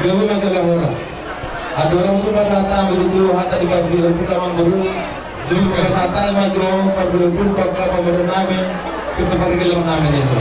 Gawin masalah horas. Ada orang suka sata begitu hatta di pagbilang kita memburu juga sata maju pagbilang pun pagbilang namin kita pagbilang namin ya so.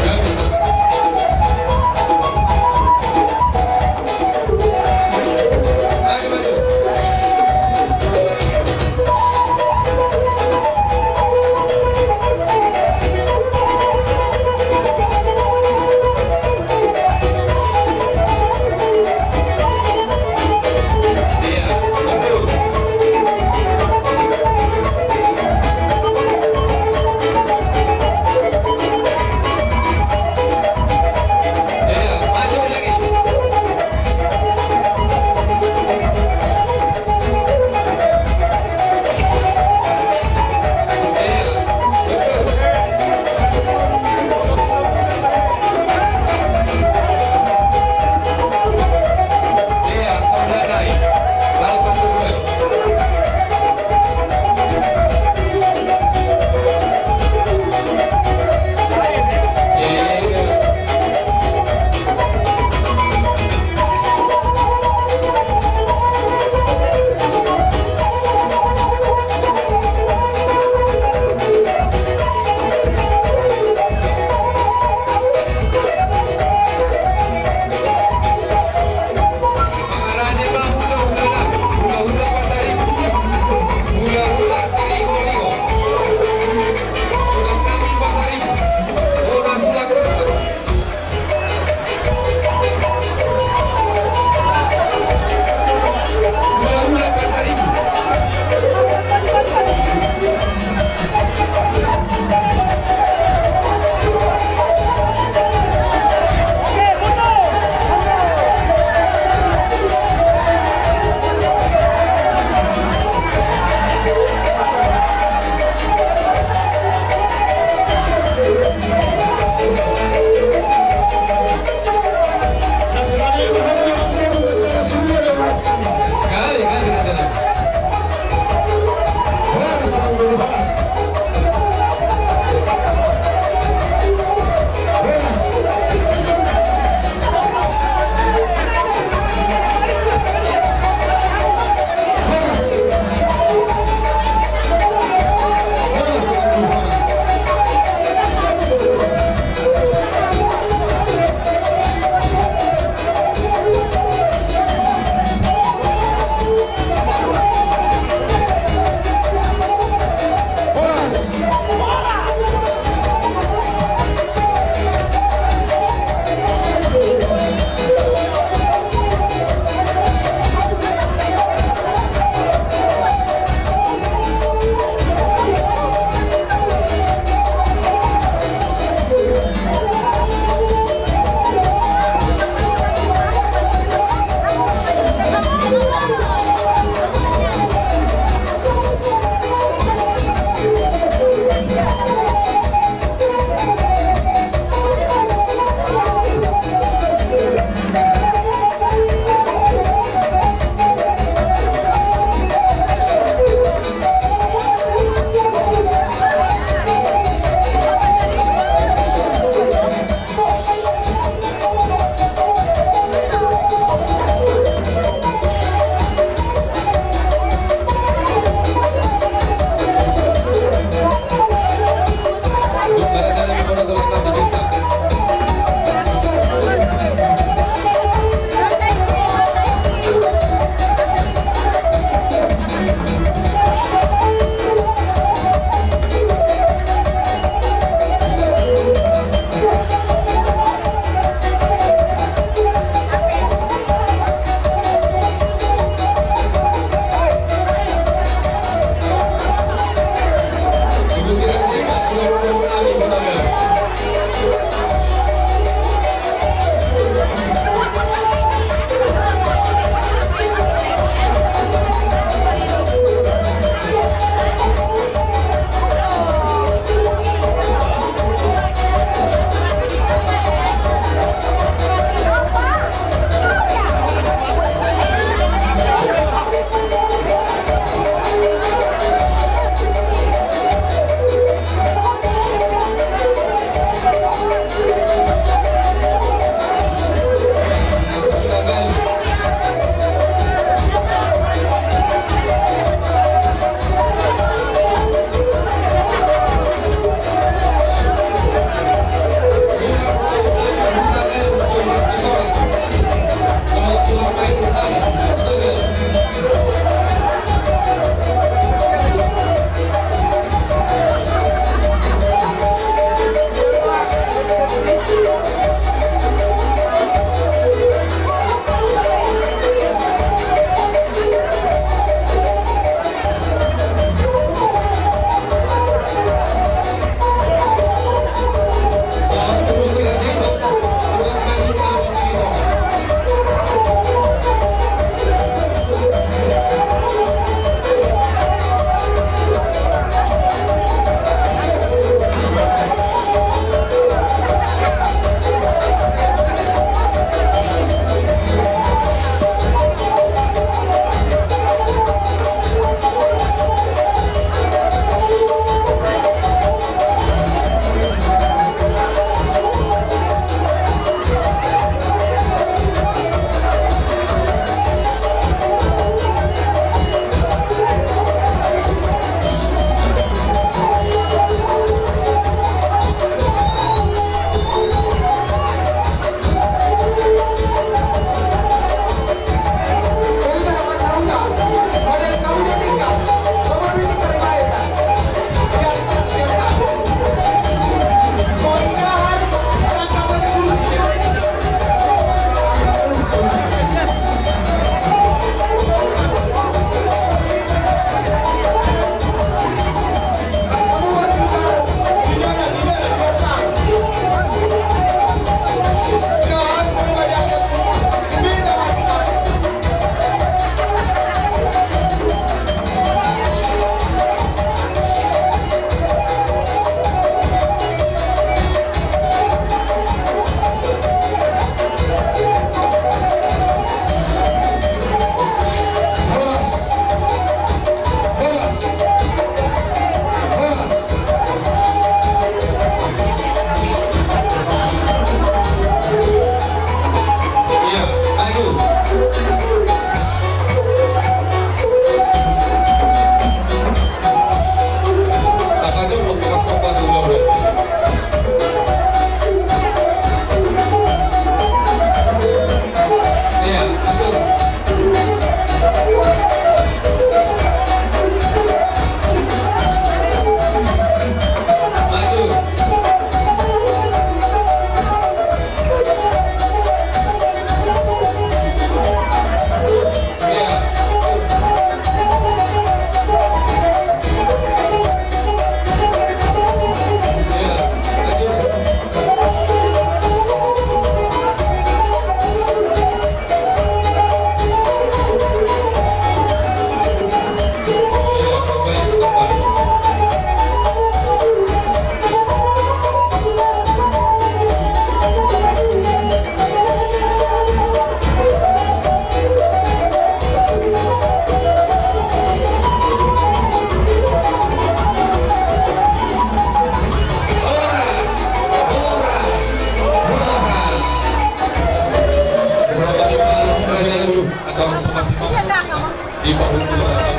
masih di Pahunturan.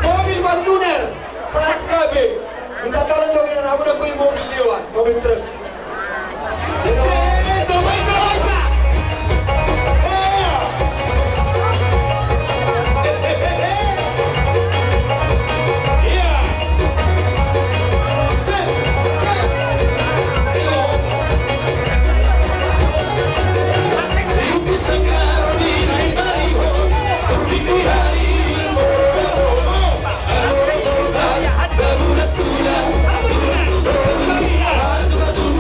Mobil Fortuner plat KB minta tolong jokin rambut aku mobil lewat mobil truk. Tuh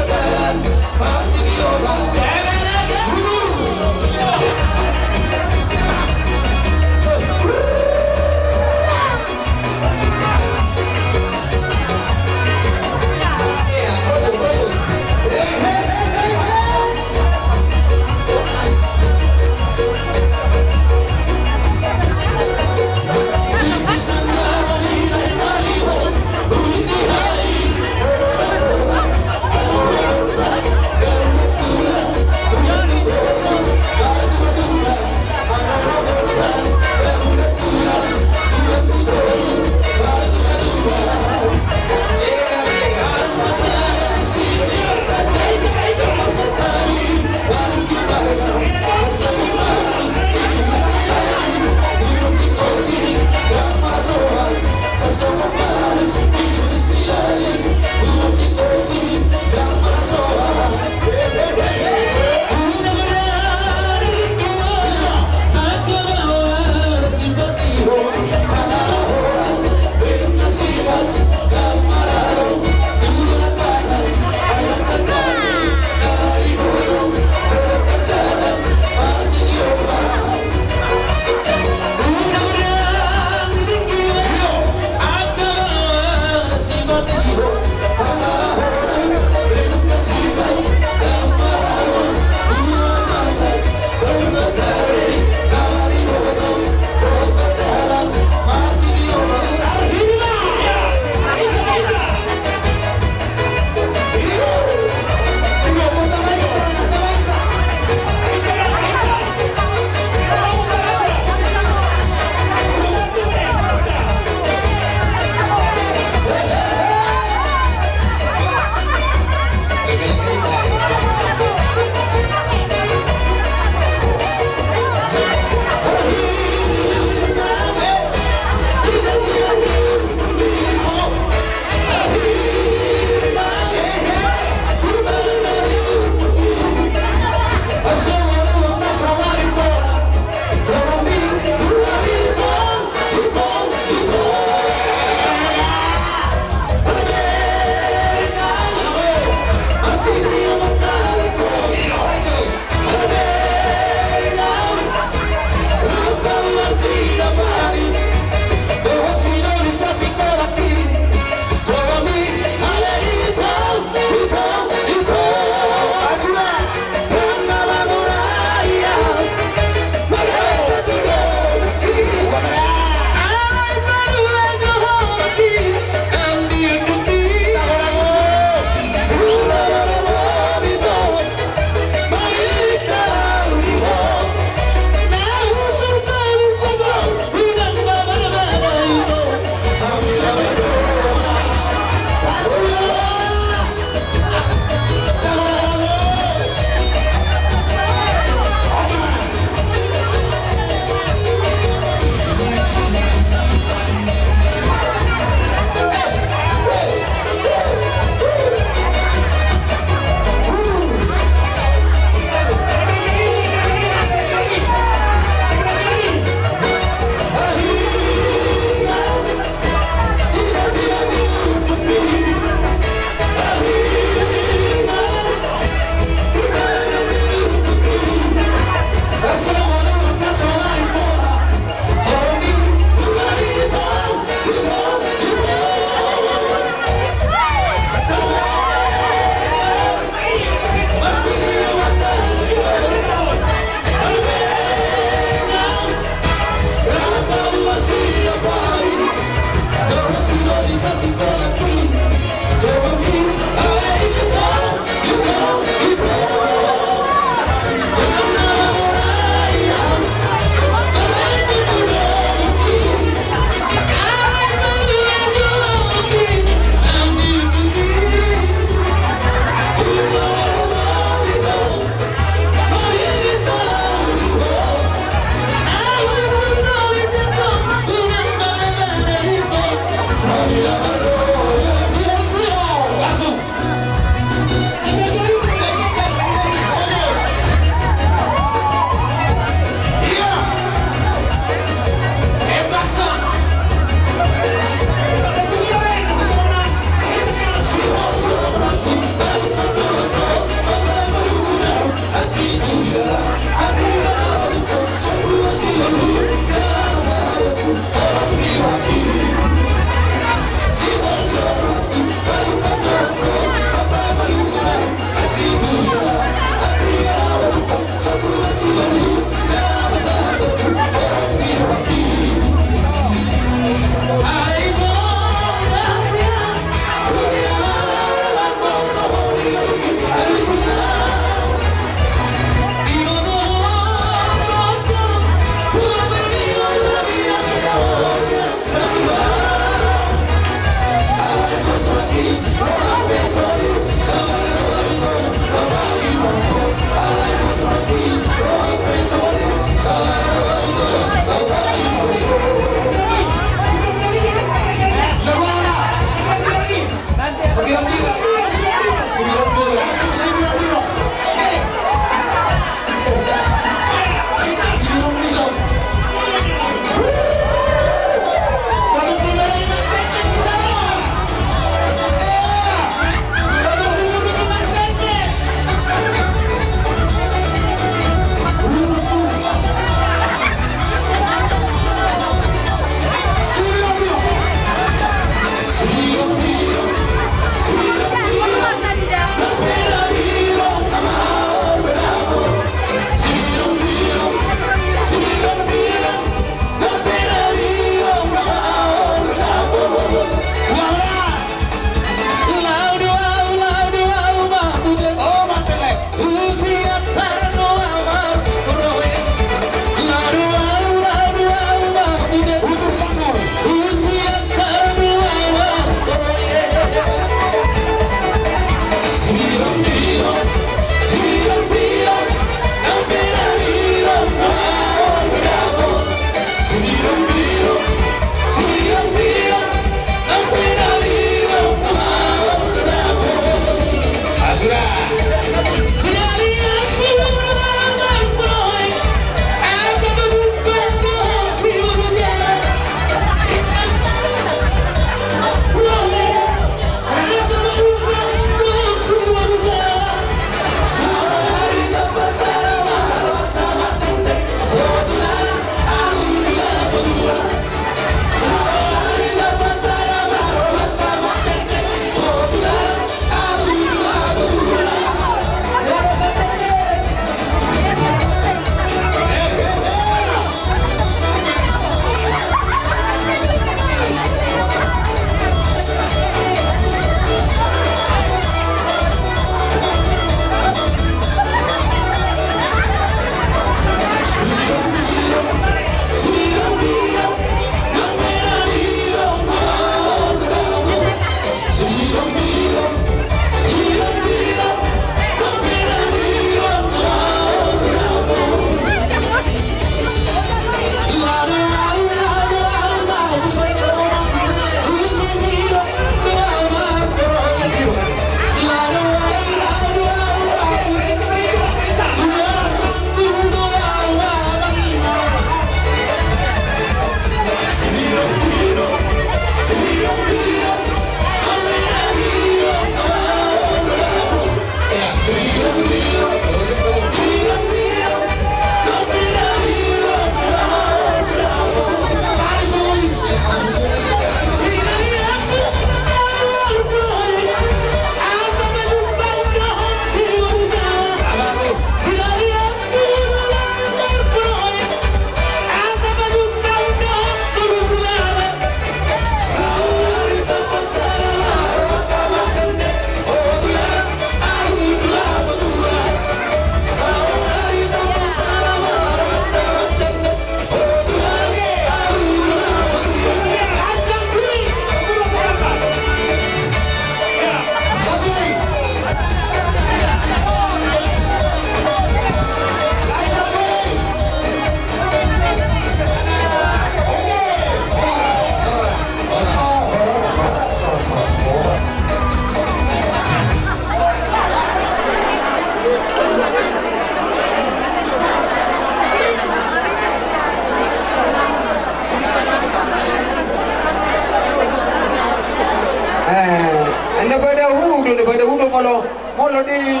molo di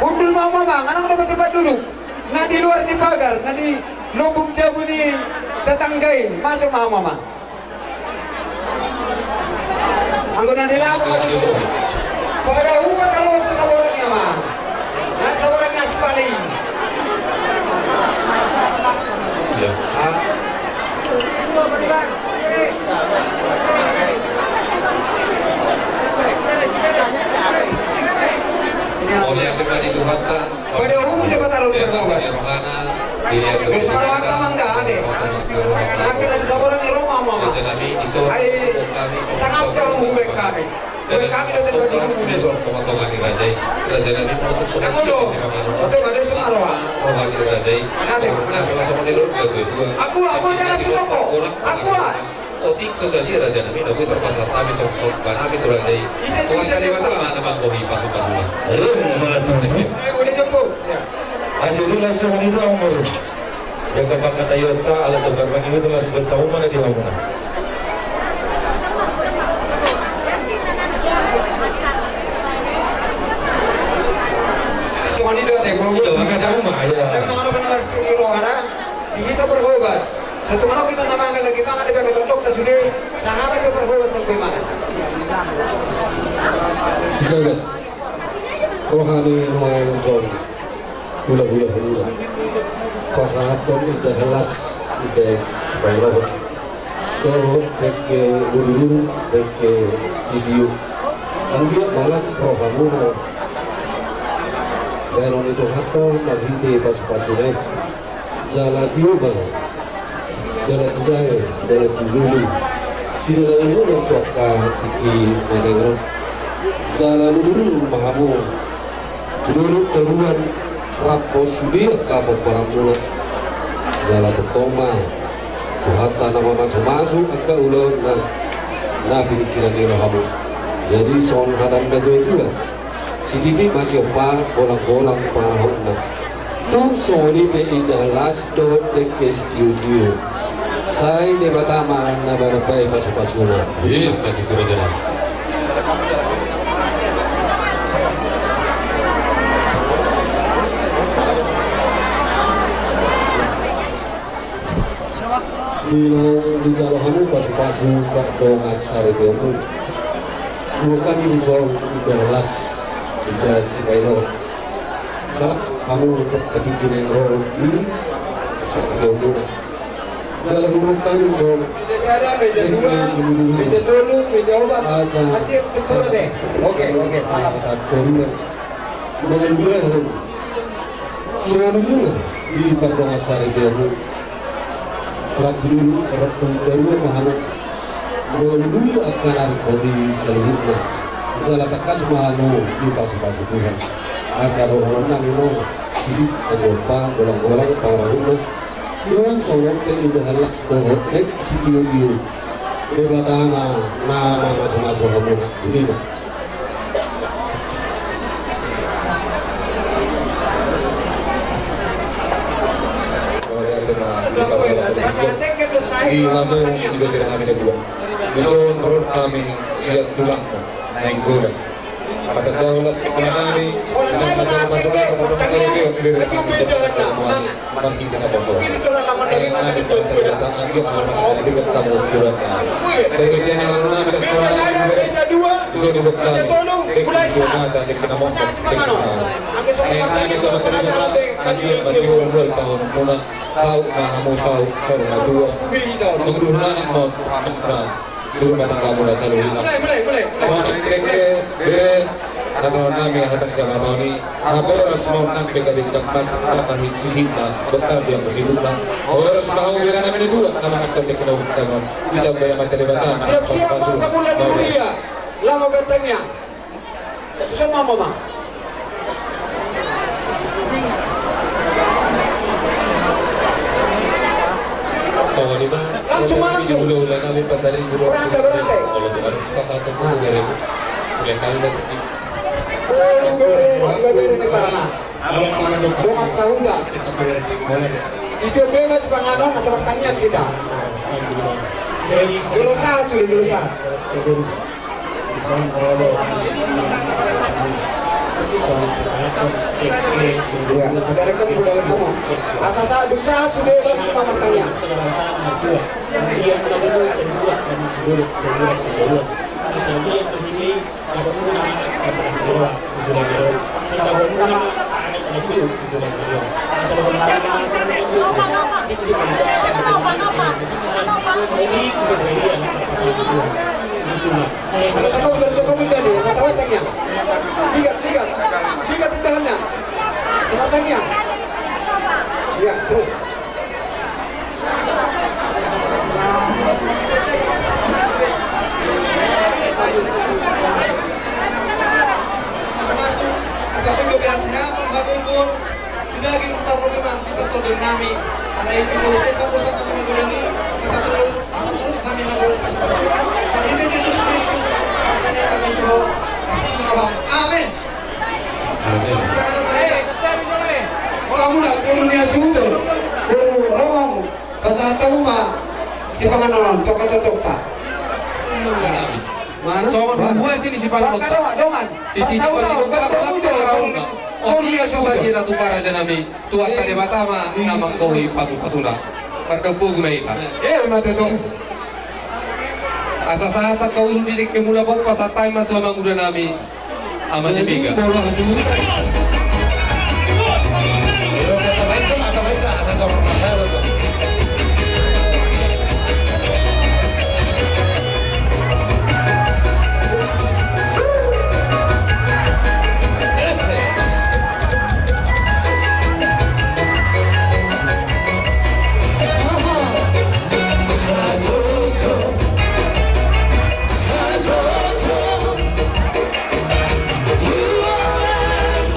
undul mama bang, anak dapat tempat duduk. Nah di luar di pagar, nah di lubuk jabu di tetanggai, masuk mama bang. Anggota di labu masuk. Pada umat kalau itu saboranya bang, nah saboranya sekali. Oleh yang pribadi itu kata Pada umum siapa taruh berbogas. Besar waktu mangga ada. Nanti ada seorang yang rumah mama. Ay sangat kamu gue kami. Gue kami dari bagi kubu besok. Pemotongan dirajai. Raja Nabi menutup semua. Kamu loh. Betul ada semarwa. Pemotongan dirajai. Ada. Masuk ke dalam kedua. Aku ada di toko. Aku. Otik sesaji Raja Nabi nabi terpasar tapi sok-sok bana itu rajai. Tuan kalimat mana bang kohi pasukan. Udah jemput. Jadi langsung itu umur. Jaga pakai Toyota, alat terbang itu langsung bertahu mana di mana. Semua ini doa teh, Itu pakai tahu mah ya. tapi kalau kena di rohana, kita berhobas. Satu malam kita namakan lagi makan di bagian dokter sudah sahara ke berhobas untuk makan. Sudah rohani nuayan zon gula pasangan pun udah jelas udah supaya lo kalau ke dulu ke video dan dia balas rohani dan itu hatta masih pas-pasune jalan tiuba jalan tujai jalan tujulu sila dulu untuk di negara jalan dulu mahamu dulu teruan rapos sudia kamu para mulut jalan bertoma hatta nama masuk agak ulang nah pikiran di rohamu jadi soal hadan itu lah si Didi masih apa bolang-bolang para hukna tuh sorry pe indah last dot tekes studio saya di Batama nama baik pasuk-pasuna Iya, begitu Raja Nabi. di jalahanmu pasu-pasu pak dongas sari demu bukan di soal udah las udah si bailo salah kamu untuk ketikin yang roh ini sari demu jalan bukan di soal Meja sada, meja dua, meja tolu, meja obat. Masih tekor deh. Oke, mantap. turun dengan dia soalnya di pak dongas sari demu Ratu Dewa Mahamu melalui akan hari kodi selanjutnya salah takas Mahamu di pasu-pasu Tuhan asal orang namo sidik asopa bolang-bolang para rumah Tuhan sorong ke indah laks dohot nek sikiyo-kiyo debatana nama masuk-masuk hamu ini mah Di lama juga tidak kami kedua. Besok menurut kami siap tulang naik goreng. Kata daulah kepala kami. Kalau saya mengatakan pertanyaan itu beda nak. Malam kita nak bosok. Mungkin itu lah nama dari mana Kami itu beda. datang dia sama di ketemu tujuan. Dari dia yang lalu nabi Meja sekolah. sada, meja dua, Besok di bekal. meja tolu, mulai start. Dan di kena motor. Masa asik mana? Angkat sama Ayah pertanyaan kami itu teman pernah teman sampai kami bagi umur tahun muna sau mahamu sau dua. Ubi itu. Menguduran mau pernah di rumah tangga muda selalu hilang. Mulai. Kawan kira-kira Nataon namin ang hatang siya mga ni oras mo nang pagkabigtang mas nakahit sisita betal dia bersibulan oras makahumira namin ni dua naman ang kontek na utanon tidak ba yung materibatan Siap-siap mga kamulan di Uria. Lama katanya. Sama mama. so di ba Langsung. ulo namin pasarin guru Berantai. kalau bukan suka satu pun dari ulang kali nanti Ini parana. Bebas sahuda. Itu bebas penganon asal pertanian kita. Dulu saat. Ya, saudara kan budaya kamu. Asal saat berusaha sudah harus pamartanya. Kemudian dulu sebuah dan dulu sebuah kedua. Kemudian begini dapat muna kasih dua tujuan dua. Saya tahu muna itu tujuan dua. Asal sama sama itu. Ini sesuai dua. Itulah. Kalau sekolah deh, setelah tanya. Lihat tahannya. Sematanya. Ya, terus. Masuk asal itu biasanya atau kabur tidak diutar lebih mah dipertolong nami karena itu proses satu kami nagudangi asal dulu kami ngabarin masuk ini Yesus Kristus pertanyaan kami itu kasih menolong amin. Kamu nak turunnya sumber, rawang kesehatan mah si pengenalan toka. Mana? So, dua sini si Pak Dokter. Si Titi pasti Dokter. Oh, dia susah dia datu para janami. Tuat tadi batama nama kohi pasuna. Perdepu gumeita. Mata tu. Asa saat kau didik ke mula pop pas time matu amang udah nami. Amanya biga. You are as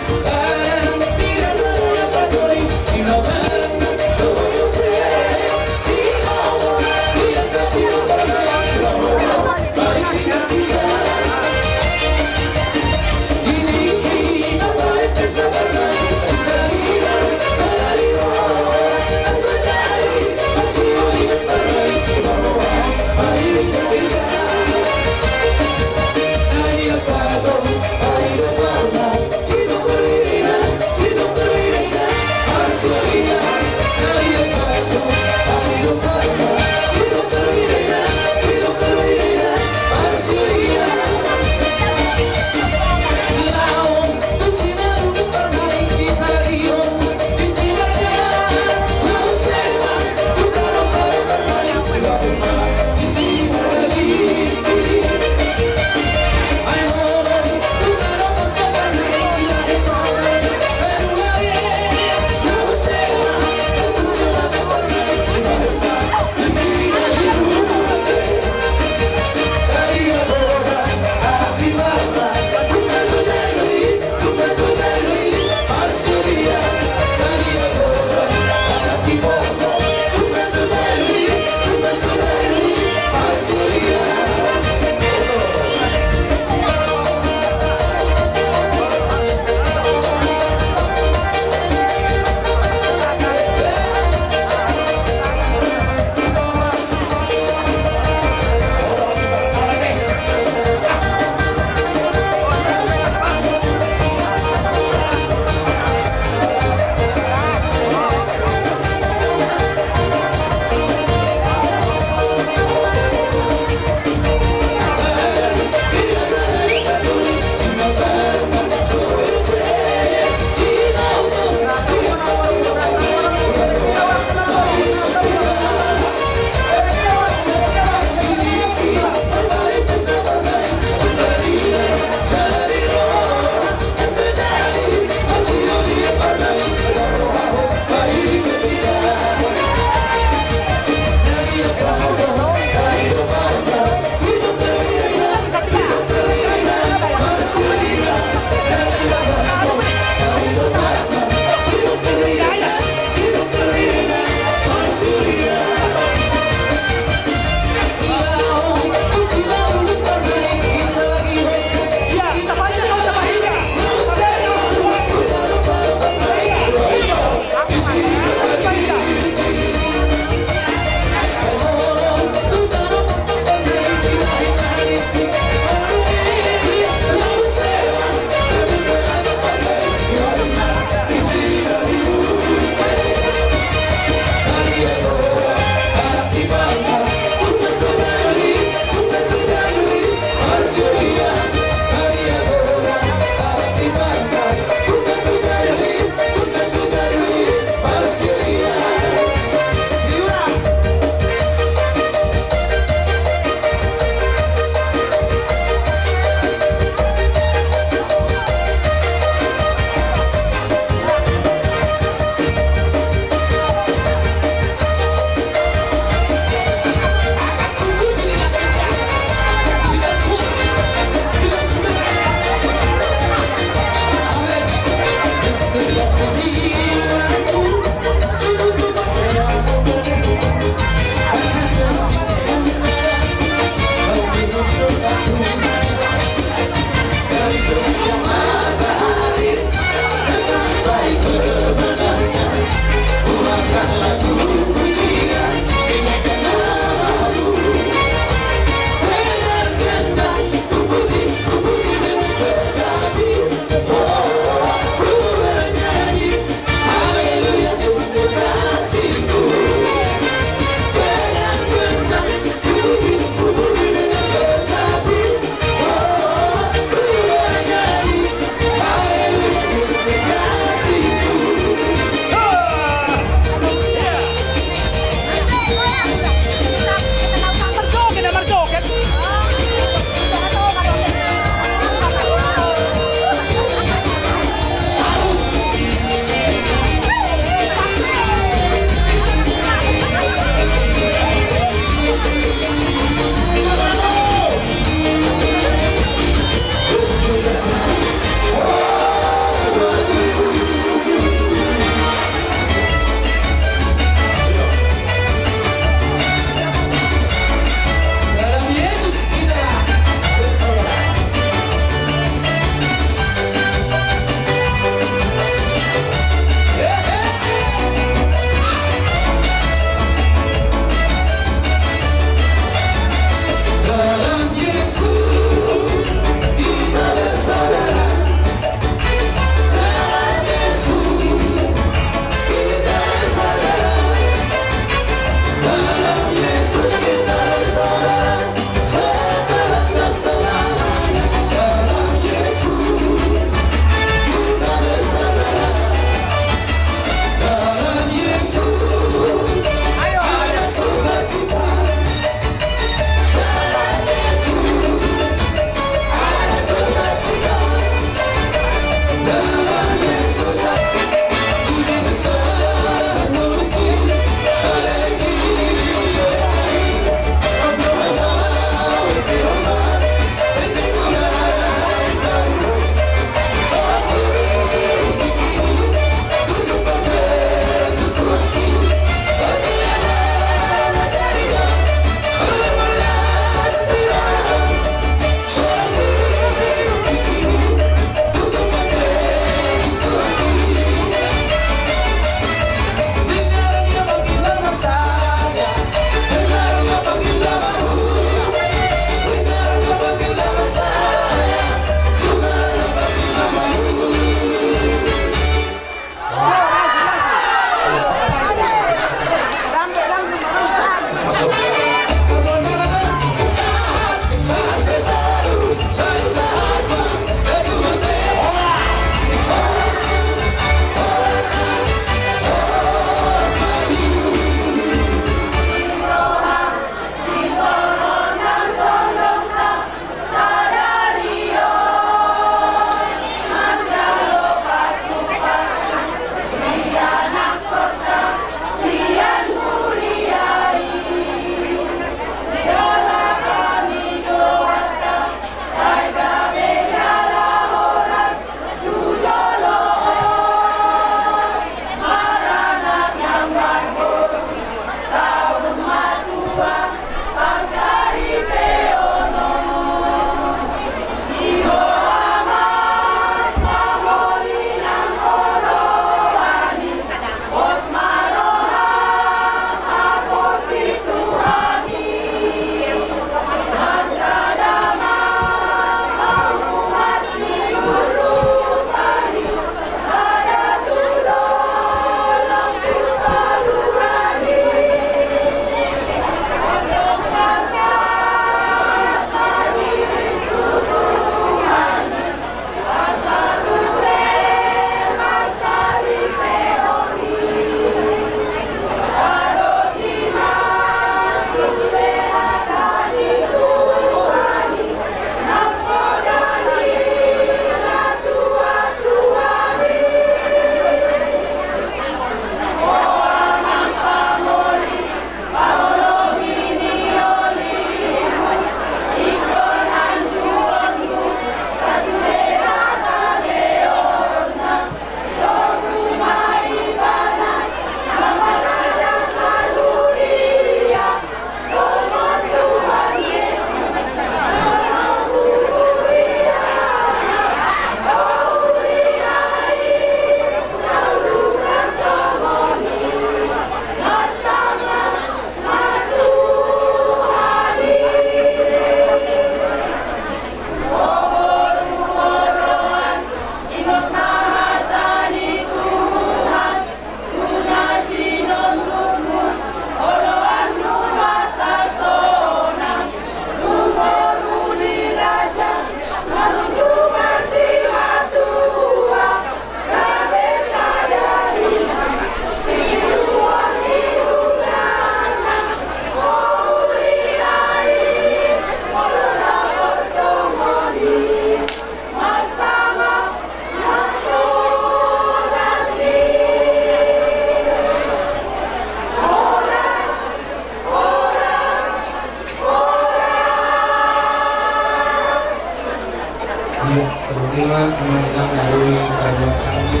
Bila menang dari karena kami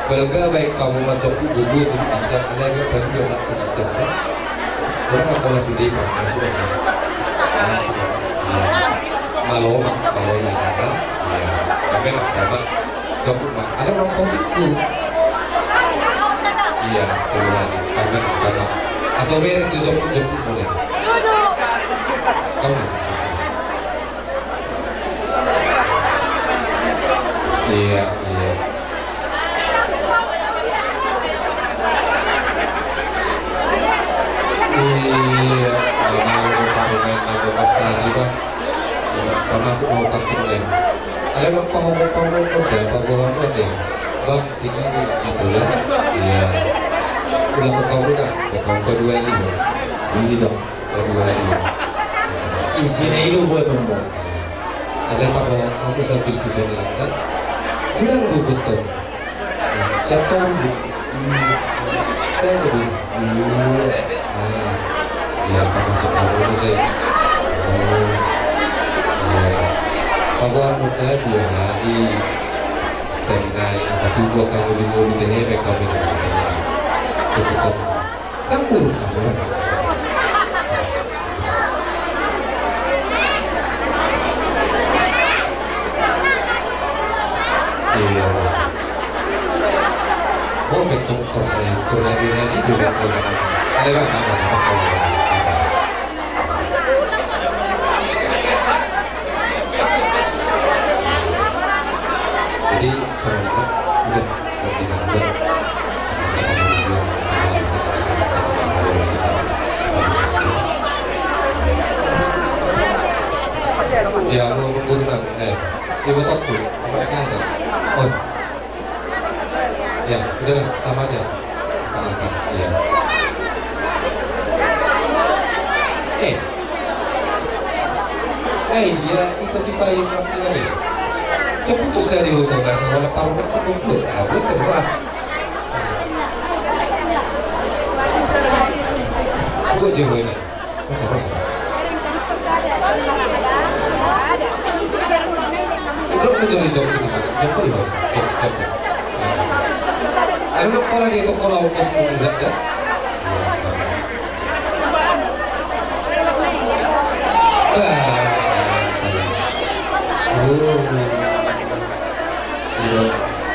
Belga baik kamu macam bubu itu bincang, ada yang baru dua satu bincang kan? Orang apa lah sudah masuk malu yang kata, tapi nak dapat kamu ada orang kontakku, iya kemudian karena kata asober itu jemput boleh, kamu iya. Termasuk mau kartunya ada bang paham-paham udah paham-paham deh bang sini gitu ya iya pulang ke kamu dah ke kamu kedua ini dong kedua ini Isinya itu buat umum. ada pak aku sambil bisa dilakukan kurang betul saya tahu saya lebih iya pak masuk kamu saya bahwa muda 2 hari senai 1-2 kali minggu di THP kami betul kamu iya oh betul saya turun juga ada bang jadi serentak udah bertindak ya mau menggunakan ibu aku apa saya oh ya udahlah sama aja kalahkan iya dia itu si bayi mati nih keputus dari hotel nggak sekolah paruh bertemu tahu terus gue jauh ini belum menjadi jauh ini jauh ya Ano pala dito ko lang ako sumunod na?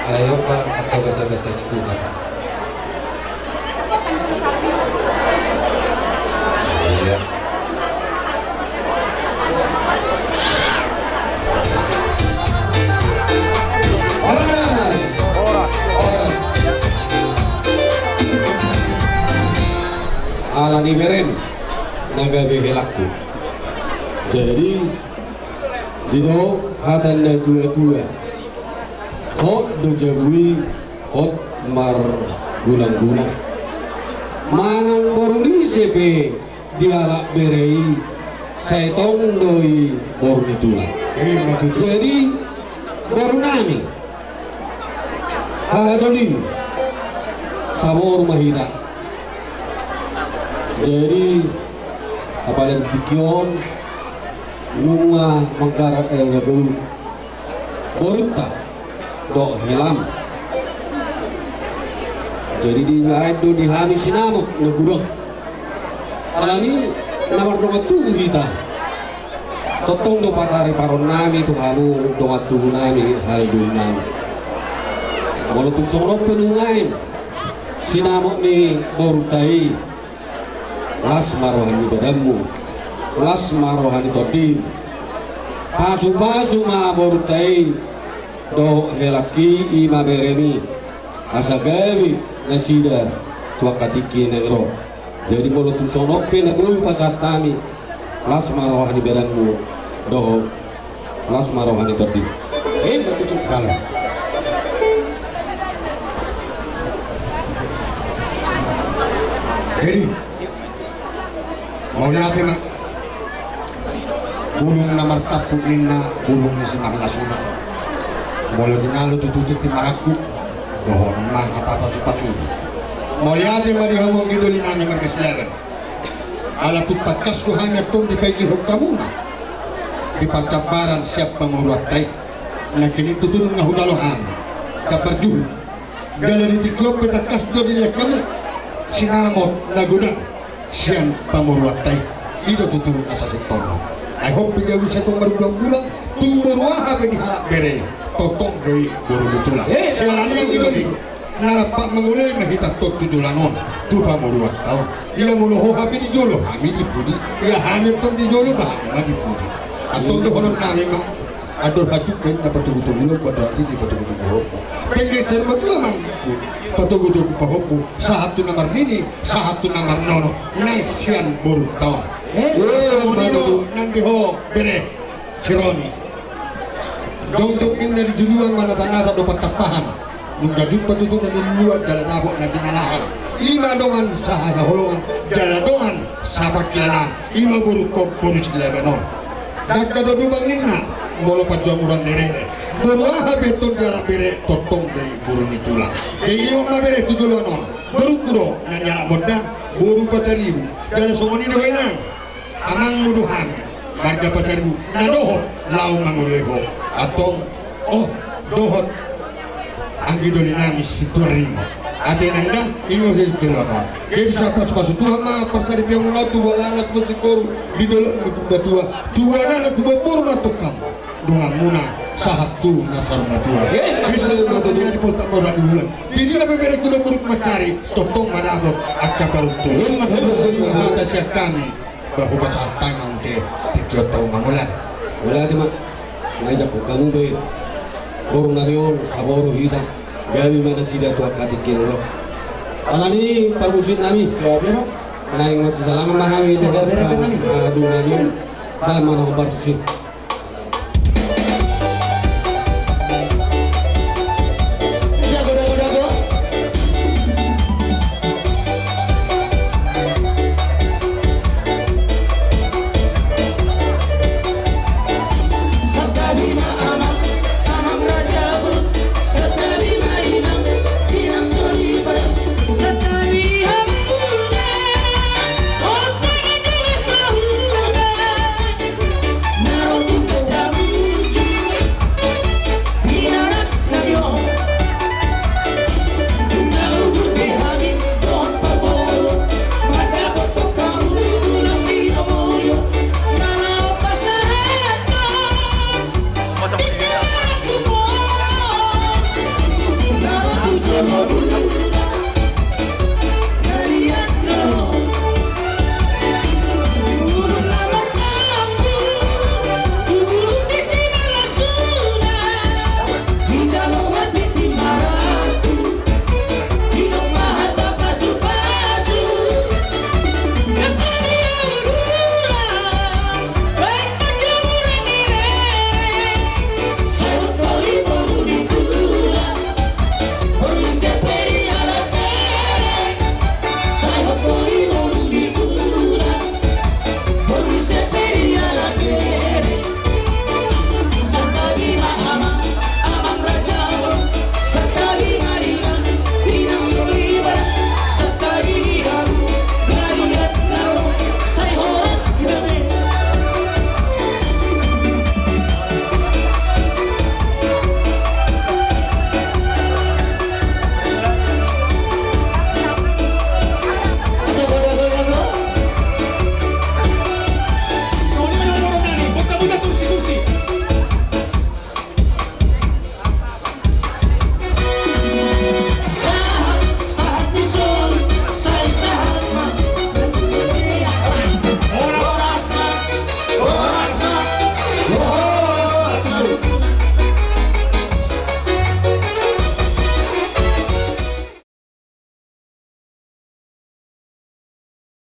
Ayaw pa at kabasa-basa ni Tuhan. Iya. Ala ni beren nagabihilakku. Jadi dito hatan na tuwe-tuwe. Hot do jagui hot mar gulang-gulang. Manang boruni sepe dialak berei saitong doi boruni tulang. Jadi borunami hadoli sabor mahita. Jadi apalagi dikion nunga mangkara gabu borita do helam. Jadi di do di hami sinamuk nagudok. Alani namar dongat tubuh kita. Totong do patari paron nami tu hamu dongat tubuh nami hal do nami. Walaupun sonop penungain sinamuk ni borutai. Las marohani badamu, las marohani todi, pasu-pasu ma borutai, do helaki ima beremi, asagawi nasida tua katiki negro. Jadi bolo tu sonope na bulu pasatami, las marohani badamu, do las marohani todi. Betul kali. Jadi mau natin na bulong na martapu na bulong ni si Marlasuna mula dinalo tututit ti Maraku doon mga katapasu-pasu mau natin marihamong idoli namin magkasilagan ala tutakas ko hanya itong di pagihog kamuna di pagkabaran siya pamuruatay na kinitutulong na hudalohan kaparjuhin dala di tiklop pitakas do di kami sinamot na guna siyan pamuruatay ito tutulong na sa sektor na I hope pinagawin siya itong marulang-gulang tumuruaha pa di harap bere totong doy burulutulang siya lang yung ibalik narapak mengulay mahita tot tujulanon tu pamuruat tau iya muluho hapi di jolo hami di pudi iya hamil tom di jolo bahama di pudi atong dohonon namin ma ador hajuk kan na patugutugulo badati di patugutugulo penggecer madula mangku patugutugu pahopu satu nomor ini satu nomor nono naisian baru tahun monino nandiho bere sironi dongdong inna di duluan mana tanata do patapahan nungga jumpa tutup na duluan jalan abok na dinalahan ima dongan sahada holongan jalan dongan sapak kilalang ima buru kok buru silabanon dakka do dubang ninna molo pajamuran derere beruah beton dalam bere totong dari buru nitulang keyo ma bere tujulanon baru kuro nanya boda buru pacaribu dan songoni doenang amang muduhan warga pacaribu na dohot lau manguleho atong oh dohot anggi doli nami situarimo ate nangga ingo se situlanon jadi siapa sepatu Tuhan ma percari piangulau tu walanga tu sikoru di dolok di batua tuana na tu bapur na tukam dengan muna satu nasar matua bisa matanya di poltak korak di bulan jadi apa beda kuda buruk macari totong manahot akka parustu masa siap kami bahu baca tangan ce tiga tahun mamulan wala di mak ngajak ko kamu be burung narion saboru hitam gawi mana sida tua katikin ro alani permusin nami ya biro naing masih salam mahami daga beresan nami aduh narion dalam mana partusin Now Selamat